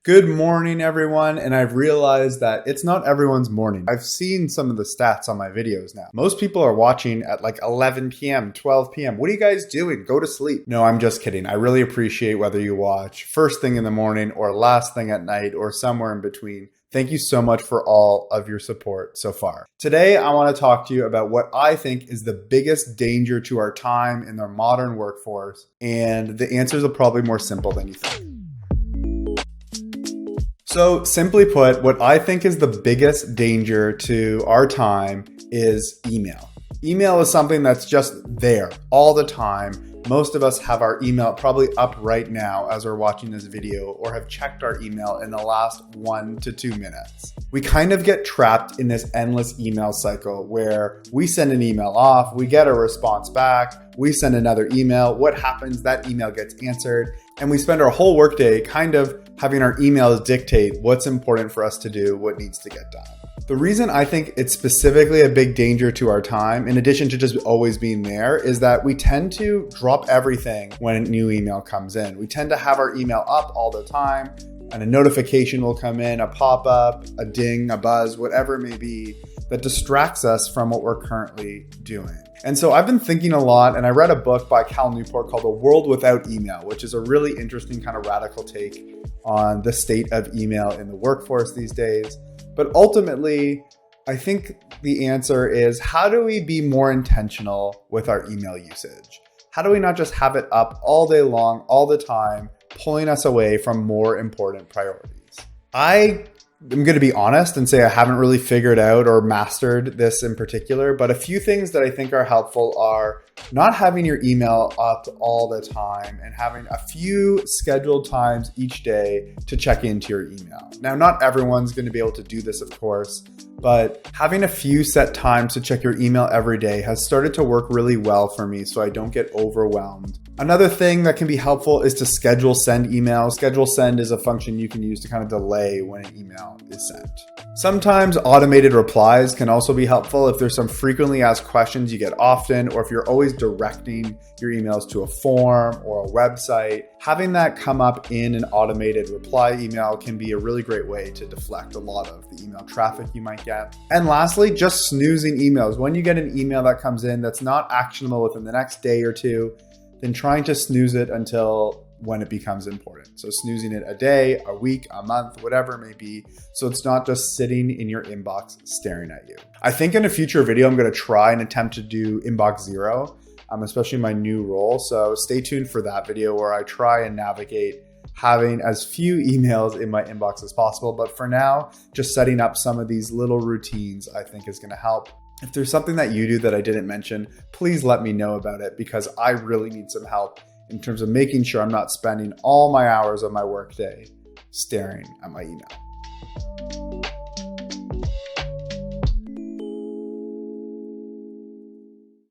Good morning, everyone, and I've realized that it's not everyone's morning. I've seen some of the stats on my videos now. Most people are watching at like 11 p.m., 12 p.m. What are you guys doing? Go to sleep. No, I'm just kidding. I really appreciate whether you watch first thing in the morning or last thing at night or somewhere in between. Thank you so much for all of your support so far. Today, I want to talk to you about what I think is the biggest danger to our time in the modern workforce, and the answers are probably more simple than you think. So simply put, what I think is the biggest danger to our time is email. Email is something that's just there all the time. Most of us have our email probably up right now as we're watching this video, or have checked our email in the last 1 to 2 minutes. We kind of get trapped in this endless email cycle where we send an email off, we get a response back, we send another email. What happens? That email gets answered, and we spend our whole workday kind of having our emails dictate what's important for us to do, what needs to get done. The reason I think it's specifically a big danger to our time, in addition to just always being there, is that we tend to drop everything when a new email comes in. We tend to have our email up all the time, and a notification will come in, a pop-up, a ding, a buzz, whatever it may be, that distracts us from what we're currently doing. And so I've been thinking a lot, and I read a book by Cal Newport called A World Without Email, which is a really interesting kind of radical take on the state of email in the workforce these days. But ultimately, I think the answer is, how do we be more intentional with our email usage? How do we not just have it up all day long, all the time, pulling us away from more important priorities? I'm going to be honest and say I haven't really figured out or mastered this in particular, but a few things that I think are helpful are not having your email up all the time and having a few scheduled times each day to check into your email. Now, not everyone's going to be able to do this, of course, but having a few set times to check your email every day has started to work really well for me so I don't get overwhelmed. Another thing that can be helpful is to schedule send emails. Schedule send is a function you can use to kind of delay when an email is sent. Sometimes automated replies can also be helpful if there's some frequently asked questions you get often, or if you're always directing your emails to a form or a website. Having that come up in an automated reply email can be a really great way to deflect a lot of the email traffic you might get. And lastly, just snoozing emails. When you get an email that comes in that's not actionable within the next day or two, then trying to snooze it until when it becomes important. So snoozing it a day, a week, a month, whatever it may be, so it's not just sitting in your inbox staring at you. I think in a future video, I'm going to try and attempt to do inbox zero, especially my new role. So stay tuned for that video where I try and navigate having as few emails in my inbox as possible. But for now, just setting up some of these little routines I think is going to help. If there's something that you do that I didn't mention, please let me know about it, because I really need some help in terms of making sure I'm not spending all my hours of my workday staring at my email.